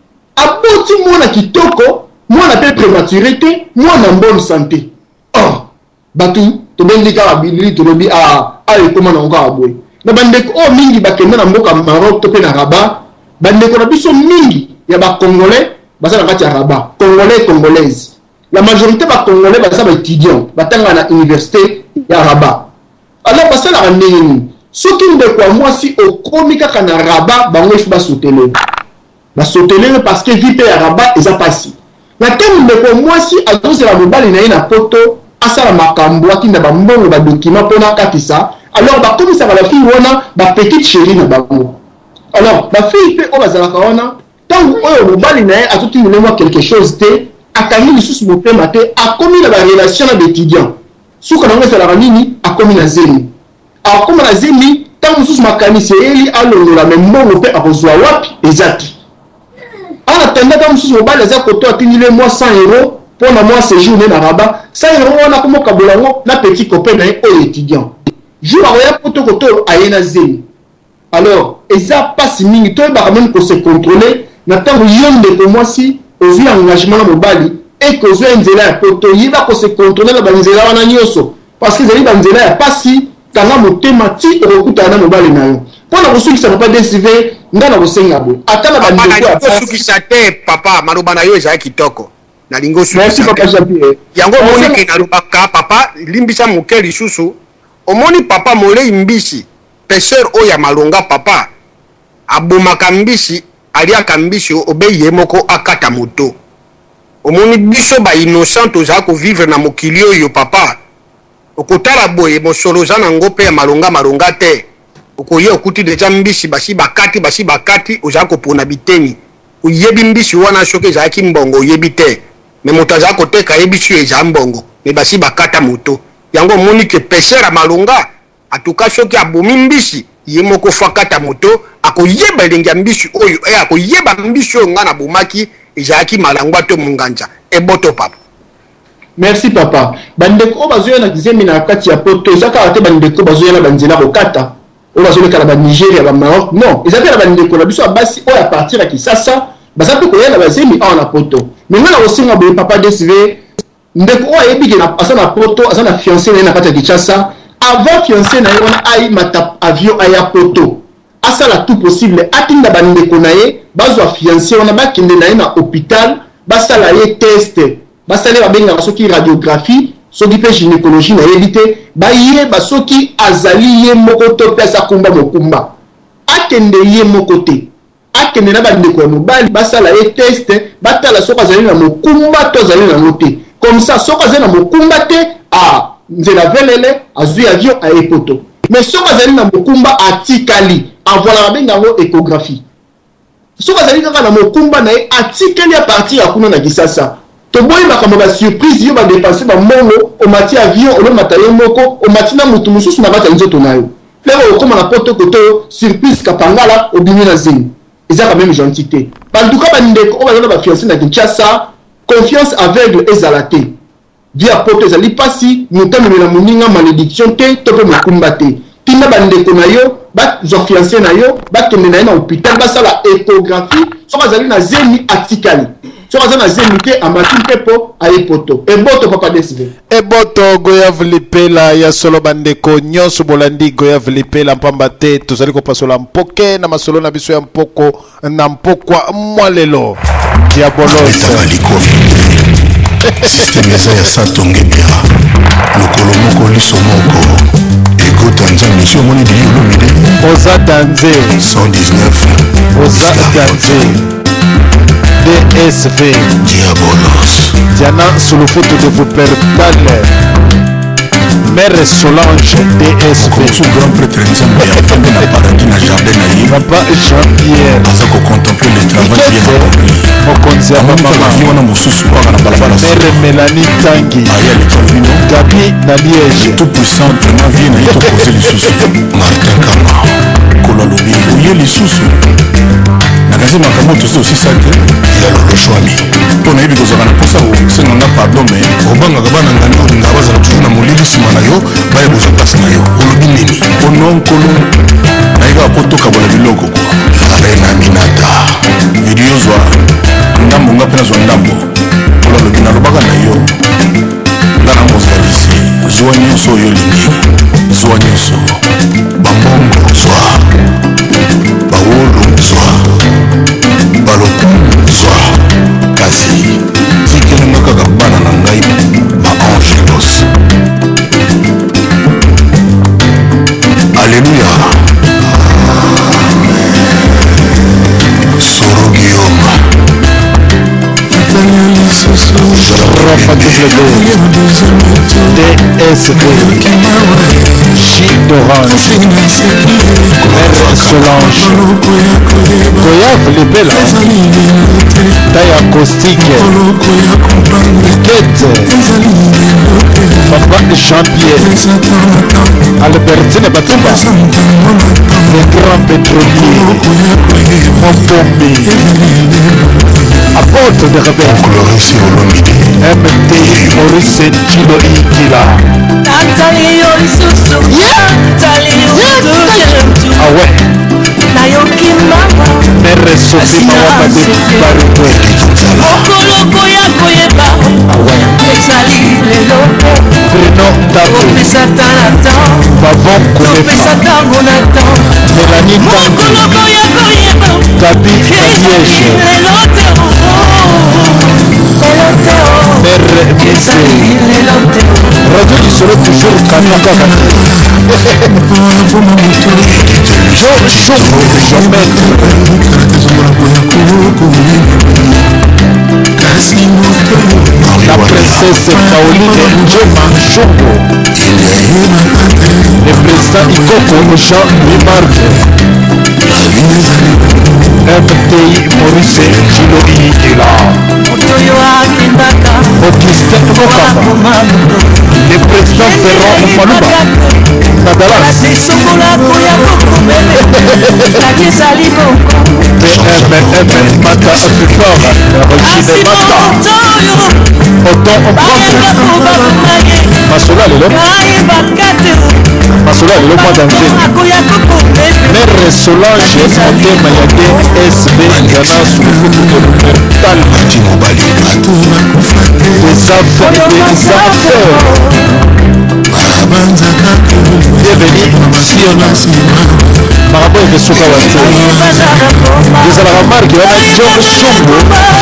mwana kitoko mwana pe prématuré te mwana bonne santé batu tobendi kaka bilili tolobi ekoma na ngoka boye na bandeko oyo mingi bakende na mboka Maroc to pe na Rabat bandeko na biso mingi ya bakongolais baza na kati ya Rabat congolais congolaise la majorité bakongolais baza baétudiant batanga na université ya Rabat alors basalaka ndenge nini soki ndeko ya mwasi okomi kaka na Rabat bango efu basotelele parce que vie pe ya Rabat eza pasi na ntango ndeko ya mwasi azozela mobali na ye na poto asala makambo atinda bambongo badokima mpona akatisa alors bakomisaka bafille wana bapetite chérie na bango alors bafille mpe oyo bazalaka wana ntango oyo mobali na ye azotindela mwa quelque chose te akangi lisusu motema te akomi na barelation na baétudiant suka nango ezalaka nini akomi na zemi akoma na zemi ntango mosusu makanisi eyeli alongola me mbongo mpe akozwa wapi eza te anatendaka mosusu mobali aza koto atindile mwa 100 € mpona mwa séjour ne na Rabat 100 € wana komokabola yango na petit copain na ye oyo étudiant jour akoya kotokoto aye na zemi alors eza pasi mingi toyebaka meme kose contrôler na ntango yo ndeko mwasi ozwi engagement na mobali ekozwa nzela ya poto yeba kose contrôler na banzela wana nyonso parce que ezali banzela ya pasi tanga motema ti okokutana na mobali na yo mpona kosukisa papa DSV nga na kosenga boye ata na bandeko ya kosukisa te papa maloba na yo ezali kitoko nalingi merci papa Jean-Pierre yango omoni ke nalobaka papa limbisa moke lisusu omoni papa molei mbisi pêcheur oyo ya malonga papa abomaka mbisi aliaka mbisi obeyi ye moko akata moto omoni biso bainnocent tozala kovivre na mokili oyo papa okotala boye mosolo oza nango mpe ya malonga te okoye okuti deja mbisi basi bakati ozala kopona biteni oyebi mbisi wana soki ezalaki mbongo oyebi te me moto azala koteka yebisi oyo eza mbongo me basi bakata moto yango omoni ke pêcheur ya malonga atuka soki abomi mbisi ye moko fo akata moto akoyeba elenge ya mbisi oyo akoyeba mbisi oyo nga na bomaki ezalaki malangwa to monganja eboto papa merci papa bandeko oyo bazoya na zemi na kati ya poto eza kaka te bandeko bazoya na banzela kokata oyo bazoleka na banigeria bamaroc non eza te na bandeko na biso ya basi oyo apartir ya kisasa baza mpe koya na bazemi awa na poto me nga na kosenga boye papa DSV ndeko oyo ayebike aza na poto aza na fiancé na ye na kati ya kinshasa avant fiancé na ye wana ayimata avion aya poto asala tout possible atinda bandeko na ye bazwa fiancé wana bakende na ye na hôpital basala ye test basale babengaka soki radiographie soki pe gynécologie na yebite ba yeba soki azali ye moko to pe sa kumba mokumba akende ye moko te akende na bandeko ya mobali basala ye test batala soki azali na mokumba to azali na mote comme ça soki azali na mokumba te nzela velele azwi avion aepoto mais soki azali na mokumba atikali envoila babenga yango échographie soki azali kaka na mokumba na ye atikali ya partir ya kuna na kisasa toboyi makambo basurprise yo badepanse bamongo omati avion olomata ye moko omati na motu mosusu na kati ya nzoto na yo lelo okóma na poto koto surprise kapangala obimi na zemi eza quand même gentil te bantuka bandeko oyo baza na bafiancé na Kinshasa confiance aveugle ezala te via poto ezali pasi moto amemela moninga malédiction te to mpe mokumba te tina bandeko na yo bazwa fiancé na yo bakende na ye na hôpital basala échographie soki azali na zemi atikali soki aza na zemi te amati mpepo aye poto eboto papa DSV eboto Goyav Lipela ya solo bandeko nyonso bolandi Goyav Lipela mpamba te tozali kopasola mpoke na masolo na biso ya mpoko na mpokwa mwalelo diabolos système eza ya satonge bia lokolo moko liso moko ego tanzania si omoni bililomide oza danze 119 oza danze DSV Diabolos Diana Sulufutu de Vupertale Mère Solange DSV sous grand prêtre nzambe ya fande na paradis na jardin na ye Papa Jean-Pierre aza kocontempler le travail bien accompli mokonzi ya bamama wana mosusu waka na balabala Mère Mélanie Tangi aya lekalvino Gabi na Liège tout puissant vraiment vie na ye topoze lisusu Martin Kama kola lobi oye lisusu nakasi makambo tosi osisa te ya loloshwami mpo nayebi kozwaka na mposa kosenga pardon me obangaka bana ngani olinga bazala toujours na molili nsima na yo baya kozwa place na yo olobi nini ononkolo nayekaka po tokabola biloko kwa arena minata video zwa ndambo nga mpe nazwa ndambo kola lobi nalobaka na yo nga na mozalisi zwa nyonso oyo olingi zwa nyonso bambongo zwa bawolo zwa balokumu zwa kasi tikelenga kaka bana na ngai baangelos alleluya soro guillaume DSV J d'Orange Mère Solange Goyav Lipela Taya Caustique Kete Papa Jean-Pierre Albertine Batumba Le grand pétrolier Mompombi Apôtre de rebelle Cloris Olomide MT Maurice Chilo Ikila Ah ouais Mère Sophie Mawaba de Barikwe okoloko ya koyeba Bruno Dabo Babon Kounefa Mélanie Tangi Gabi Liège Mère Missé Radio du Solo toujours Kanaka La princesse Pauline Njema Chongo Le président Ikoko Jean-Louis Marc MTI Maurice Chilo Ikila Augustin Mokamba Le président Ferrand Maluba Nadalas PMM Mata Afrifort Régine Mata Autant on prend Masola lelo Masola lelo moi danger Mère Solange Motema Yade SB Yana Sulufutu Tal Des affaires Bienvenue Siona Marabo et Vesuka Wate. Vous allez remarquer, on a John Chumbo,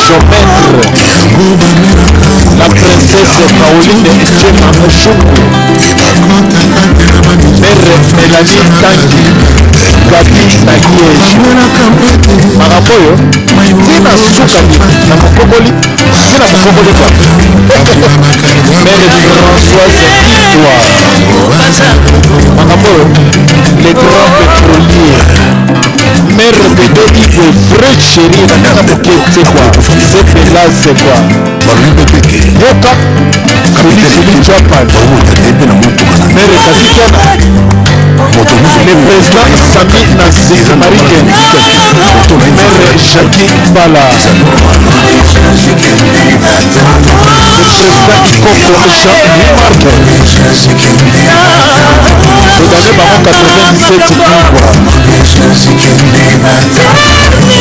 John Maître. La princesse Pauline Djema Chumbo. Mère Mélanie Tangi. Gabi Nagiège. Maraboyo. Tina Soukani. Na Mokoboli. Tina Mokoboli quoi. Mère Françoise Idouard. Maraboyo. Les grands pétroliers. Mère Bédé Igwe. Vrai chéri. Nakana Moké c'est quoi. C'est là c'est quoi. Yoka. Fili Japan. Mère Katikana. Le président Sami Nazik Mariken. Mère Jackie Bala. Le président Ikoko Jean-Louis Martin. Le dernier baron 97 Libre.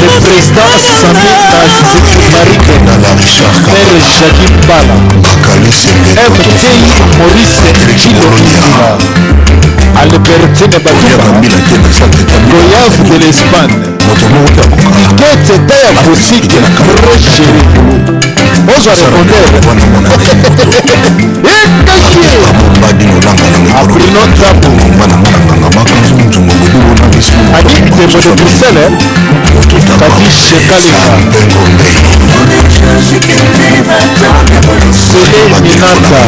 Le président Sami Nazik Mariken. Mère Jackie Bala. MTI Maurice Chilo Isila. Albertine Batumba, Goyave de l'Espagne, Kete Taya Boussique, Rocheri, Ozo répondeur, Abrino Tabu, Adi de Bruxelles, Kadi Shekalika, Sele Minata,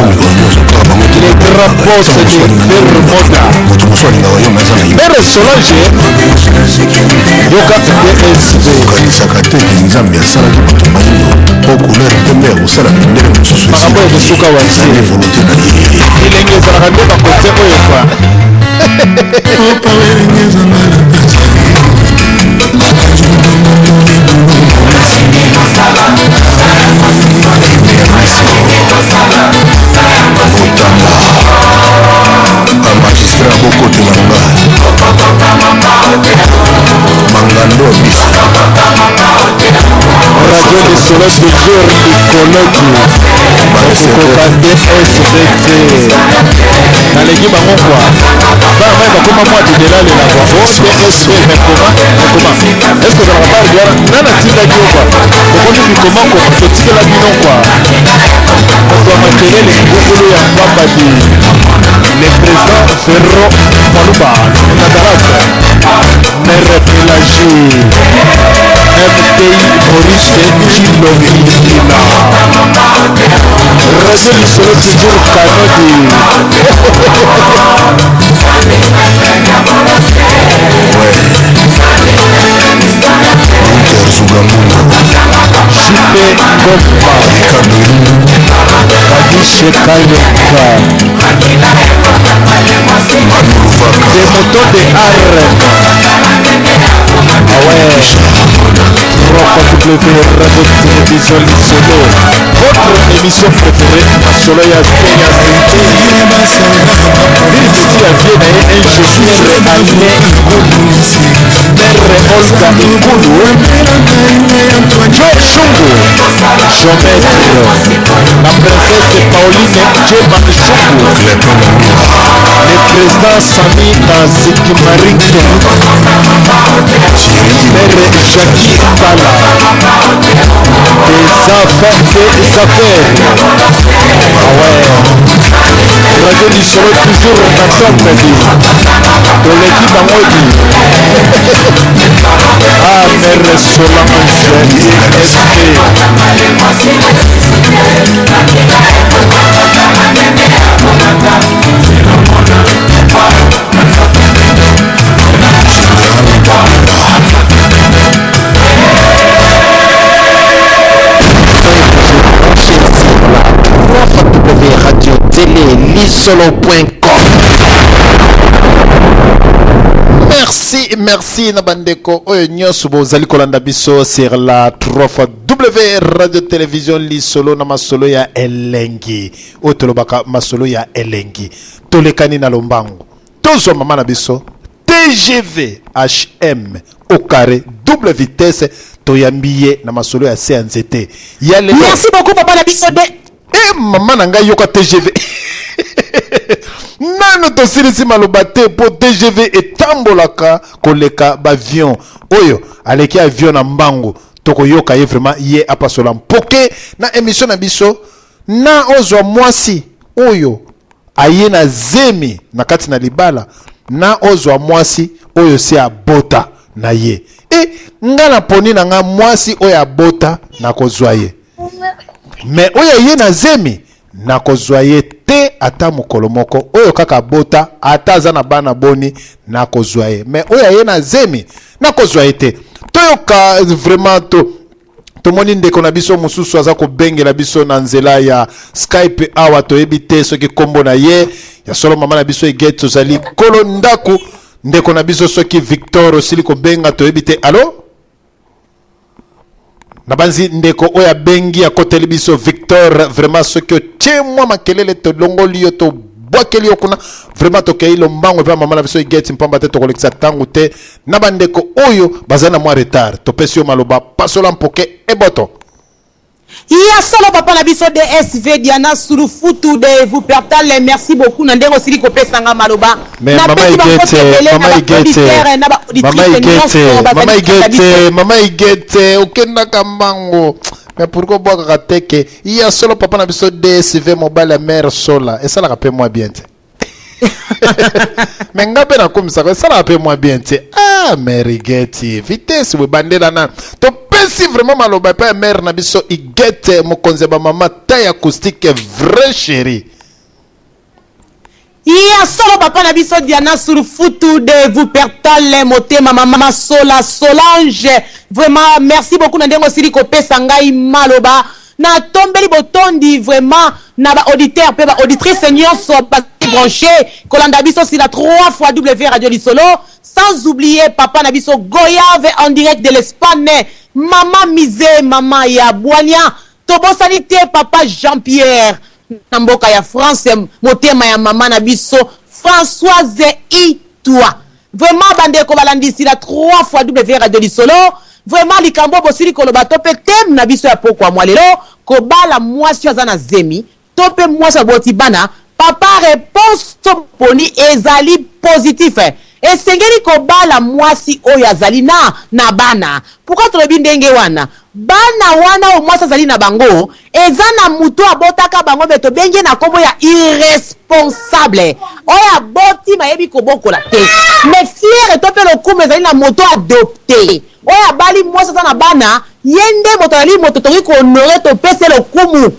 les drapeaux de Vermoda. Mère Solange Yoka DSB Marabo de Suka Wansi Ilenge Zaragande Bakote Oyefa magistrat bokote na nga mangando bis Radio de Solos de jour Nicologi Okokande SVT Nalegi bango kwa Bama bakoma mwa didela lela kwa Onde SVT Mekoma Est-ce que dans la part de Nana Tinda Gyoba Okomi Bikoma kwa Sotikela bino kwa Oto Makelele Ngokolo ya Mbamba di Le président Ferro Maluba Nadarasa Mère Pélagie MTI Maurice Chilomilina Radio du Soleil toujours Canodi Chipe Gomba Kadishe Kaleka Des motos de arène. Ah ouais. Radio Télévision Solo. Votre émission préférée Solo ya Kenya City. Il petit à Vienne ingénieur Alain Ikulu. Mère Olga Ikulu. Joe Chungu. Jean-Maître. La princesse Pauline Djema Chungu. Le président Sami Nazik Mariken. Mère Jackie Bala. Des affaires. Ah ouais. Radio du Solo toujours en action Medi. De l'équipe à Modi. Ah Mère Solange SP. Radio Télé Lisolo.com. Merci Nabandeko Oyo Nyosu Bozali Kolanda Biso sur la 3W Radio Télévision Lisolo na masolo ya Elengi Otolobaka masolo ya Elengi Tolekani na Lombango Tozo mama na biso TGV HM au carré double vitesse Toyambiye na masolo ya CNZT. Merci beaucoup papa na biso de. Maman nanga yoka TGV. Nano tosilisi maloba te po DGV etambolaka koleka bavion oyo aleki avion na mbangu tokoyoka ye vraiment ye apasola mpoke na émission na biso na ozwa mwasi oyo aye na zemi na kati na libala na ozwa mwasi oyo si abota na ye nga na poni na nga mwasi oyo abota na kozwa ye me oyo ye na zemi na kozwa ye te ata mokolo moko oyo kaka bota ata aza na bana boni na kozwa ye me oyo ye na zemi na kozwa ye te toyoka vraiment tomoni ndeko na biso mosusu aza kobengela biso na nzela ya Skype awa toyebi te soki kombo na ye ya solo mama na biso eget tozali kolo ndaku ndeko na biso soki Victor osili kobenga toyebi te alo na banzi ndeko oya bengi ya koteli biso Victor vraiment soki otie mwa makelele tolongoli yo to bwakeli yo kuna vraiment tokei lombango pa mama na biso eget mpamba te tokolekisa tangu te na bandeko oyo bazana na mwa retard topesi yo maloba pasola mpoke eboto Ya solo papa na biso DSV Diana Surufutu de vous pertale merci beaucoup na ndeko sili kopesa nga maloba mama igete okenda kambango mais pourquoi boire rateke ya solo papa na biso DSV mobile mère sola et ça la rappelle moi bien mais ngabe na comme ça la rappelle moi bien ah merigeti vitesse we bandela na to pesi vraiment maloba pa mère na biso igete mokonze ba mama taille acoustique vrai chéri. Ya solo papa na biso Diana Surufutu de vous pertale motema mama sola Solange vraiment merci beaucoup na ndengo sili kopesa ngai maloba na tombeli botondi vraiment na ba auditeur pe ba auditrice nyonso ba branché kolanda biso si la 3 fois W Radio Lisolo sans oublier papa na biso Goyave en direct de l'Espagne maman Misé maman ya Boania tobosani te papa Jean-Pierre Namboka ya France motema ya mama na biso Françoise Itwa vraiment bande ko balandisi la 3 fois W Radio Lisolo vraiment likambo bosili koloba tope tem na biso ya pokwa mwalelo ko bala mwasi azana zemi tope mwasi aboti bana papa réponse poni ezali positif esengeli ko bala mwasi oyo azali na bana pourquoi tolobi ndenge wana bana wana o mwasi azali na bango ezana muto abotaka bango beto benge na kombo ya irresponsable oyo aboti mayebi kobokola te mais fier tope lo kume ezali na moto adopté oyo abali mwasi azana bana yende moto ali moto toki ko honorer to pese lo kumu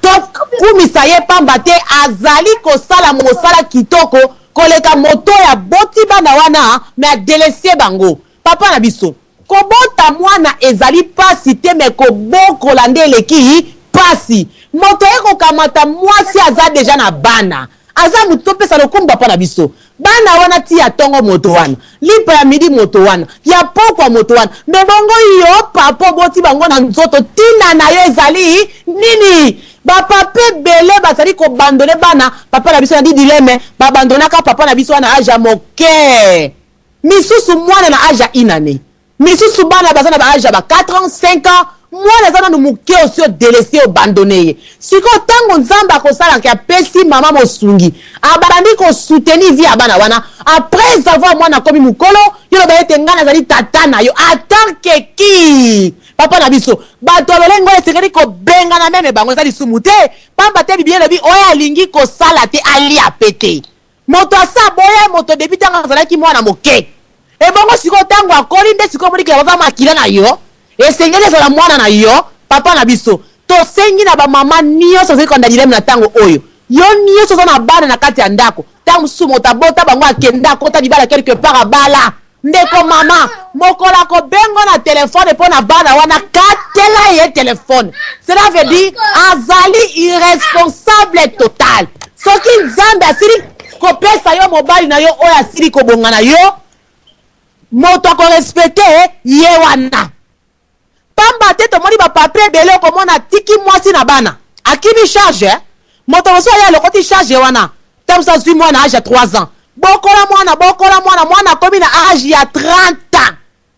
to kumisa ye pamba te azali kosala mosala kitoko koleka moto ya boti bana wana me adelese bango papa na biso kobota mwana ezali pasi te me kobokola nde eleki pasi moto eko kamata mwasi aza deja na bana aza muto pesa lokumu papa na biso bana wana ti ya tongo moto wana lipa ya midi moto wana ya pokwa moto wana me bongo yo papa boti bango na nzoto tina na yo ezali nini bapape bele bazali kobandone bana papa na biso na di dileme babandonaka papa na biso wana aja moke misusu mwana na aja inane misusu bana bazana ba aja ba 4 ans 5 ans mwana zana no muke osio delese obandone ye siko tango nzamba akosala ka pesi mama mosungi abandi ko soutenir vie bana wana après avoir mwana komi mukolo yo ba ete ngana zali tata na yo atanke ki papa na biso bato lolengo esekeli ko benga na meme bango zali sumute pamba te bibiele bi oya lingi ko sala te ali apete moto asa boya moto debita ngazala ki mwana moke e bongo siko tango akoli nde siko moni ke baba makila na yo esengeli ezala mwana na yo papa na biso tosengi na bamama nyonso ozali konda dileme na tango oyo yo nyonso oza na bana na kati ya ndako tango mosusu moto abota bango akenda akota libala quelque part abala ndeko mama mokola kobengo na telefone mpo na bana wana katela ye telefone cela veut dire azali irresponsable total soki nzambe asili kopesa yo mobali na yo oyo asili kobonga na yo moto akorespecte ye wana pamba te tomoni bapape ebele okomona tiki mwasi na bana akimi charge moto mosusu aya lokoti charge wana ntango azwi mwana age ya 3 ans bokola mwana komi na age ya 30 ans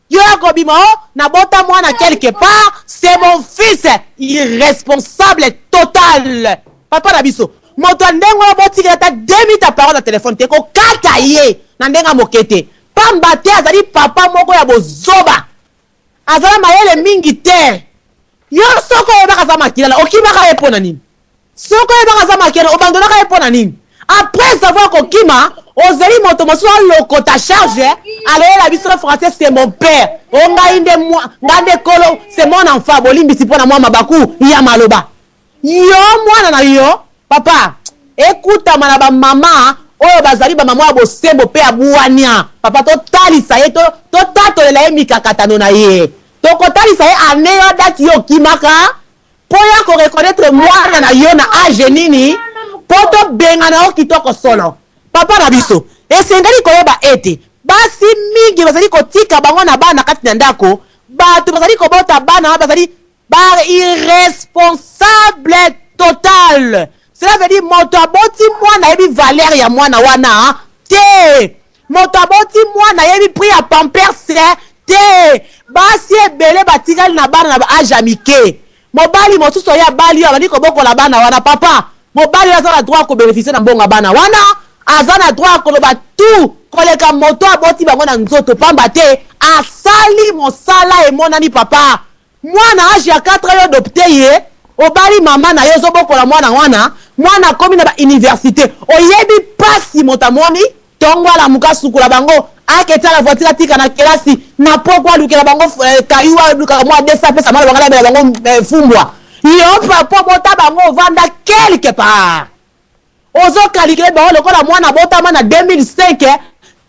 yo akobima o nabota mwana quelque part c'est mon fils irresponsable total papa na biso moto ndengo botika ta 2000 ta parole na téléphone te ko kata ye na ndenga mokete pamba te azali papa moko ya bozoba azala mayele mingi te yo soko yebaka za makila okimaka ye pona nini soko yebaka za makila obandonaka ye pona nini après savoir kokima ozeli moto mosusu alokota charge aloyela biso na français c'est mon père onga inde moi ngande kolo c'est mon enfant bolimbisi pona mwa mabaku ya maloba yo mwana na yo papa écoute mana ba mama oyo bazali ba mama ya bosembo pe abuwania papa totalisa ye tatolela ye mikakatano na ye tokotalisa ye aneyo dati yo kimaka po ya ko reconnaître mwana na yo na age nini poto bengana o kitoko solo papa na biso esengeli koyeba ete basi mingi bazali kotika bango na bana kati na ndako bato bazali kobota bana bazali ba irresponsable total. Cela veut dire moto aboti mwana yebi valeur ya mwana wana te moto aboti mwana yebi prix ya pampers te basi ebele batikali na bana na age amike mobali mosusu ya bali abandi kobokola bana wana papa mobali aza na droit ko bénéficier na mbonga bana wana aza na droit ko loba tout koleka moto aboti bango na nzoto pamba te asali mosala emonani papa mwana age ya 4 ans adopté ye obali mama na yo zobokola mwana wana mwana komi na ba université oyebi pasi motamoni tongwala muka sukula bango aketa la voiture tika na kelasi na pokwa lukela bango kayuwa luka mwa desa pesa mala bangala bela bango fumbwa yo papa bota bango vanda quelque part ozo kalikele bango lokola mwana bota na 2005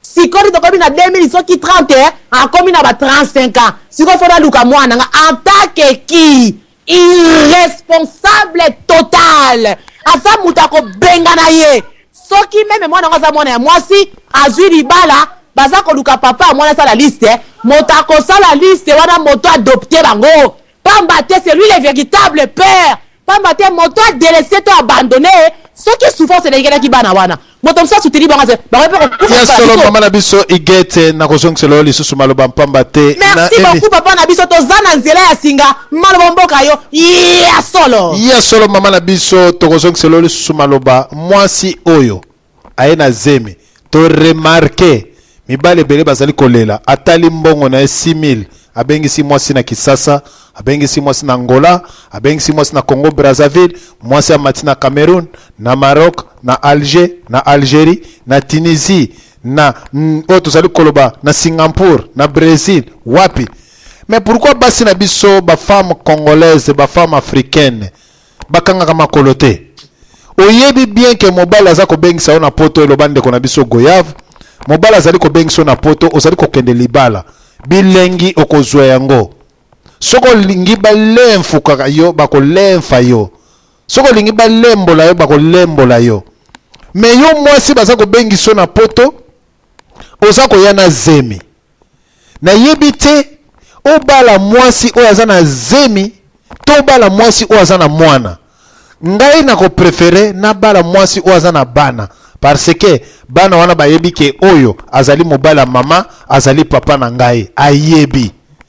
sikori to komi na 2000 soki 30 a komi na ba 35 ans siko fona luka mwana nga en tant que qui irresponsable total asa mutako benga na ye soki meme mwana ngaza mwana ya mwasi azwi libala baza koluka papa mwana sala liste motako sala liste wana moto adopté bango pamba te c'est lui le véritable père pamba te moto a délaissé to abandonné soki souffrance de ki bana wana moto msa sutili bangaze ya solo mama na biso igete na kozongiselo lisusu maloba mpamba te merci beaucoup papa na biso tozana nzela ya singa maloba mboka yo ya solo mama na biso tokozongiselo lisusu maloba mwasi oyo aye na zemi to remarquer mibale bele bazali kolela atali mbongo na 6000 abengisi mwasi na Kisasa abengisi mwasi na Angola abengisi mwasi na Congo Brazzaville mwasi amati na Cameroun na Maroc na Alger na Algérie na Tunisie na tozali koloba na Singapour na Brésil wapi mais pourquoi basi na biso ba femme congolaise ba femme africaine bakanga kama kolote oyebi bien que mobile aza ko bengisa na poto elobande ko na biso goyave mobile azali ko bengisa na poto ozali ko kende libala bilengi okozwa yango soko lingi balemfuka yo bakolemfa yo soko lingi balembola yo bakolembola yo me yo mwasi baza ko bengiso na poto oza ko yana zemi na yebi te obala mwasi oyo aza na zemi to bala mwasi oyo aza na mwana ngai na ko préférer na bala mwasi oyo aza na bana parce que bana wana bayebi ke oyo azali mobala mama azali papa na ngai ayebi